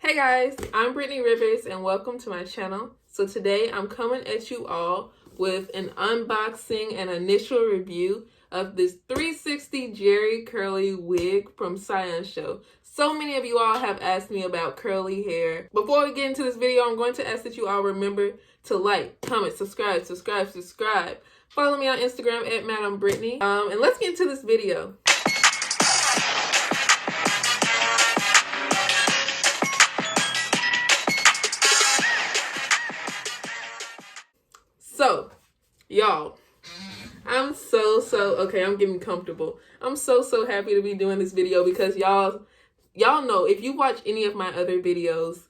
Hey guys, I'm Brittney Rivers and welcome to my channel. So today I'm coming at you all with an unboxing and initial review of this 360 Jerry curly wig from Siyun show. So many of you all have asked me about curly hair. Before we get into this video, I'm going to ask that you all remember to like, comment, subscribe. Follow me on Instagram at Madam Brittney. And let's get into this video. So, y'all, I'm okay, I'm getting comfortable. I'm so happy to be doing this video because y'all know, if you watch any of my other videos,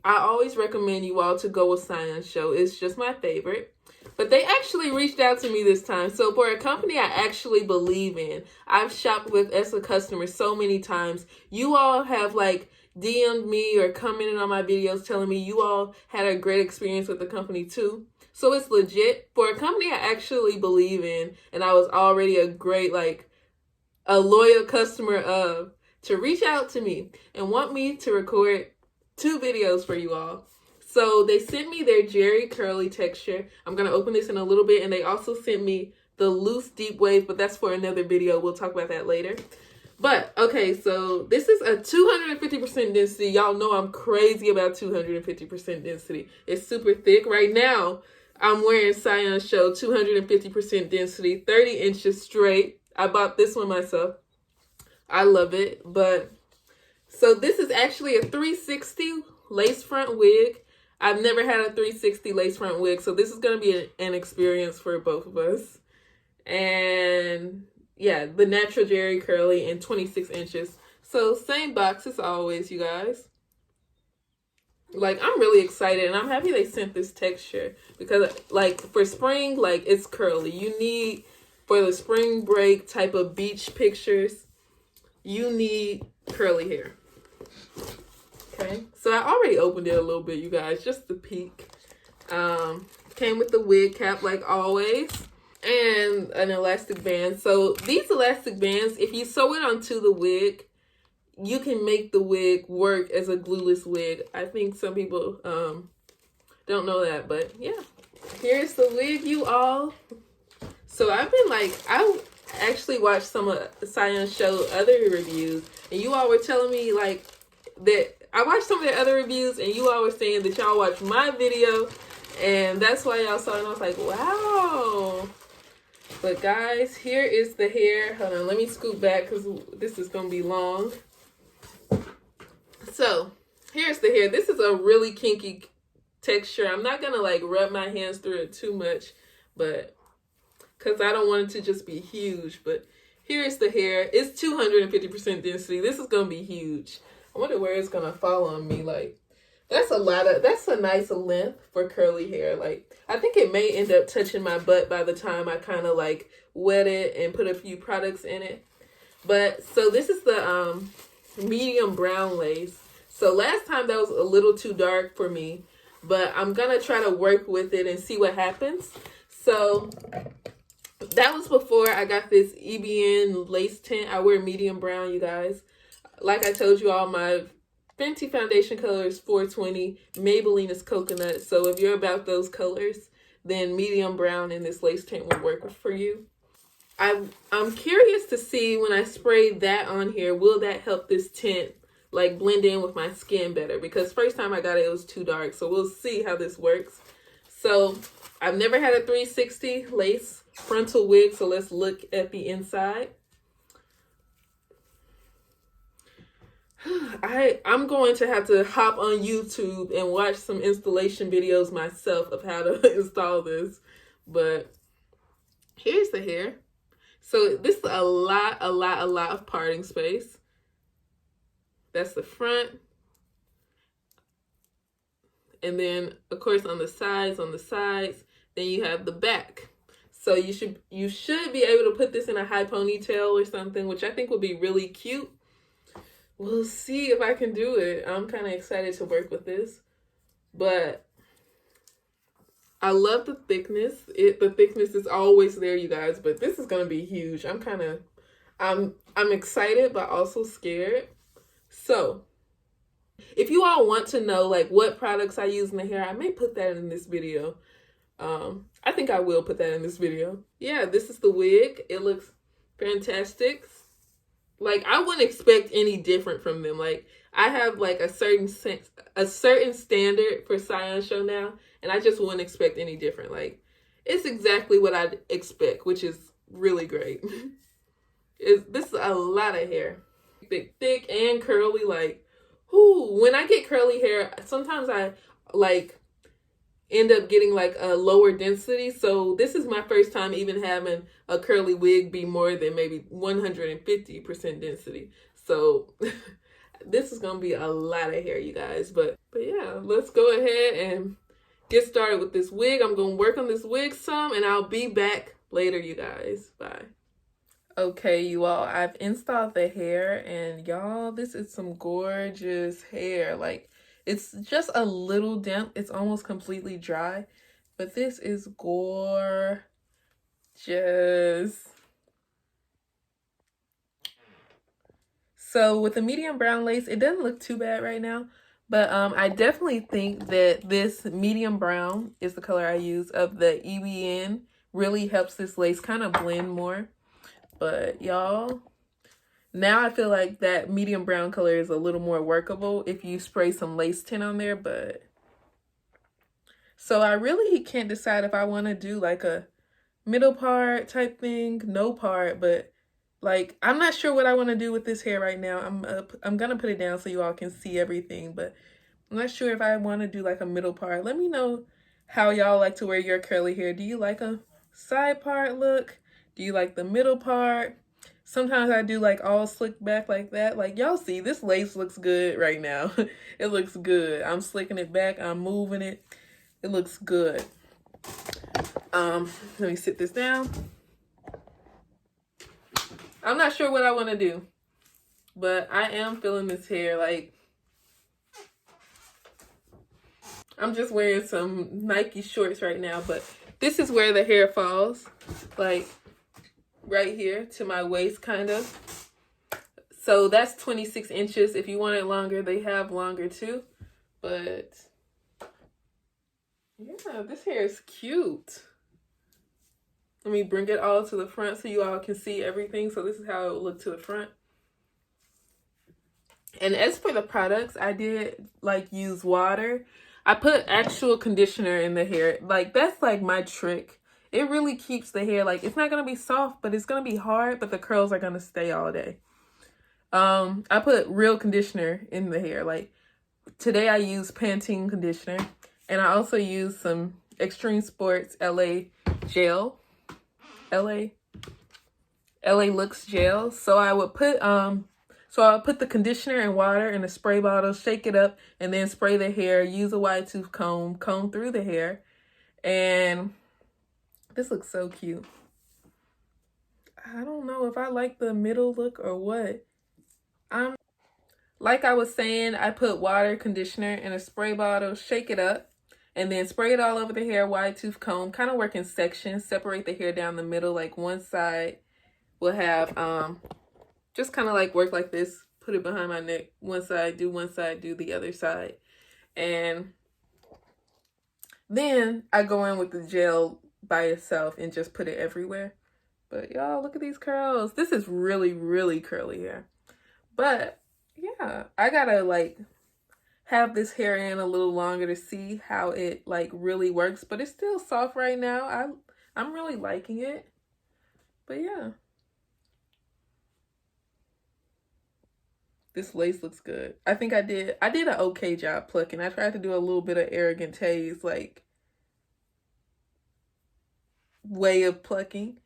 I always recommend you all to go with Siyun show. It's just my favorite. But they actually reached out to me this time. So for a company I actually believe in, I've shopped with as a customer so many times. You all have like DM'd me or commented on my videos telling me you all had a great experience with the company too. So it's legit. For a company I actually believe in, and I was already a great, a loyal customer of, to reach out to me and want me to record 2 videos for you all. So they sent me their Jerry curly texture. I'm going to open this in a little bit. And they also sent me the loose deep wave, but that's for another video. We'll talk about that later. But, okay, so this is a 250% density. Y'all know I'm crazy about 250% density. It's super thick. Right now, I'm wearing Siyun show 250% density, 30 inches straight. I bought this one myself. I love it. But, so this is actually a 360 lace front wig. I've never had a 360 lace front wig, so this is going to be an experience for both of us. And yeah, the natural Jerry curly and 26 inches. So same box as always, you guys. Like, I'm really excited and I'm happy they sent this texture because, like, for spring, like, it's curly. You need, for the spring break type of beach pictures, you need curly hair. Okay, so I already opened it a little bit, you guys, just to peek. Came with the wig cap like always and an elastic band. So these elastic bands, if you sew it onto the wig, you can make the wig work as a glueless wig. I think some people don't know that, but yeah. Here's the wig, you all. So I've been I actually watched some of Siyun show other reviews, and you all were telling me that I watched some of their other reviews, and you all were saying that y'all watched my video, and that's why y'all saw it, and I was like, wow. But guys, here is the hair. Hold on, let me scoot back because this is going to be long. So, here's the hair. This is a really kinky texture. I'm not going to rub my hands through it too much, but because I don't want it to just be huge. But here's the hair. It's 250% density. This is going to be huge. I wonder where it's going to fall on me. That's a nice length for curly hair. I think it may end up touching my butt by the time I kind of wet it and put a few products in it. But, so this is the medium brown lace. So last time that was a little too dark for me, but I'm going to try to work with it and see what happens. So that was before I got this EBN lace tint. I wear medium brown, you guys. Like I told you all, my Fenty foundation color is 420. Maybelline is coconut. So if you're about those colors, then medium brown and this lace tint will work for you. I'm curious to see when I spray that on here, will that help this tint blend in with my skin better? Because first time I got it, it was too dark. So we'll see how this works. So I've never had a 360 lace frontal wig. So let's look at the inside. I'm going to have to hop on YouTube and watch some installation videos myself of how to install this. But here's the hair. So this is a lot of parting space. That's the front. And then, of course, on the sides, then you have the back. So you should be able to put this in a high ponytail or something, which I think would be really cute. We'll see if I can do it. I'm kind of excited to work with this. But I love the thickness. The thickness is always there, you guys. But this is going to be huge. I'm excited, but also scared. So If you all want to know like what products I use in the hair, I may put that in this video. I think I will put that in this video. Yeah, this is the wig. It looks fantastic. Like, I wouldn't expect any different from them. Like, I have like a certain standard for Siyun show now, and I just wouldn't expect any different. Like, it's exactly what I'd expect, which is really great. This is a lot of hair. Thick and curly. Like, whoo, when I get curly hair, sometimes I like end up getting like a lower density. So this is my first time even having a curly wig be more than maybe 150% density. So this is gonna be a lot of hair, you guys. But yeah, let's go ahead and get started with this wig. I'm gonna work on this wig some, and I'll be back later, you guys. Bye. Okay, you all, I've installed the hair, and y'all, this is some gorgeous hair. Like, it's just a little damp. It's almost completely dry, but this is gorgeous. So with the medium brown lace, it doesn't look too bad right now, but I definitely think that this medium brown is the color I use of the EBN. Really helps this lace kind of blend more. But y'all, now I feel like that medium brown color is a little more workable if you spray some lace tint on there. But so I really can't decide if I want to do like a middle part type thing, no part, but like I'm not sure what I want to do with this hair right now. I'm gonna put it down so you all can see everything, but I'm not sure if I want to do like a middle part. Let me know how y'all like to wear your curly hair. Do you like a side part look? Do you like the middle part? Sometimes I do like all slicked back like that. Like, y'all see, this lace looks good right now. It looks good. I'm slicking it back. I'm moving it. It looks good. Let me sit this down. I'm not sure what I want to do, but I am feeling this hair. Like, I'm just wearing some Nike shorts right now, but this is where the hair falls. Like, right here to my waist, kind of. So that's 26 inches. If you want it longer, they have longer too. But yeah, this hair is cute. Let me bring it all to the front so you all can see everything. So this is how it would look to the front. And as for the products, I did like use water. I put actual conditioner in the hair. Like, that's like my trick. It really keeps the hair, like, it's not going to be soft, but it's going to be hard, but the curls are going to stay all day. I put real conditioner in the hair. Like, today I use Pantene conditioner, and I also use some Extreme Sports LA gel. LA Looks gel. So I would put, the conditioner and water in a spray bottle, shake it up, and then spray the hair, use a wide tooth comb through the hair, and this looks so cute. I don't know if I like the middle look or what. Like I was saying, I put water, conditioner in a spray bottle, shake it up, and then spray it all over the hair, wide tooth comb, kind of work in sections, separate the hair down the middle. Like, one side will have, just kind of like work like this, put it behind my neck. One side, do the other side. And then I go in with the gel by itself and just put it everywhere. But y'all, look at these curls. This is really, really curly hair. But yeah, I gotta like have this hair in a little longer to see how it like really works. But it's still soft right now. I'm really liking it. But yeah, this lace looks good. I think I did an okay job plucking. I tried to do a little bit of arrogant Taze, like, way of plucking.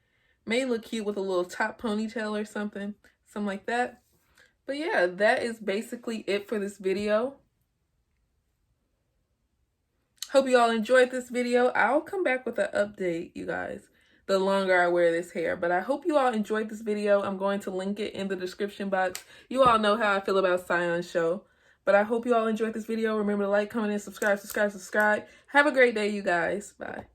May look cute with a little top ponytail or something like that. But yeah, that is basically it for this video. Hope you all enjoyed this video. I'll come back with an update, you guys, the longer I wear this hair. But I hope you all enjoyed this video. I'm going to link it in the description box. You all know how I feel about Siyun's show. But I hope you all enjoyed this video. Remember to like, comment, and subscribe. Have a great day, you guys. Bye.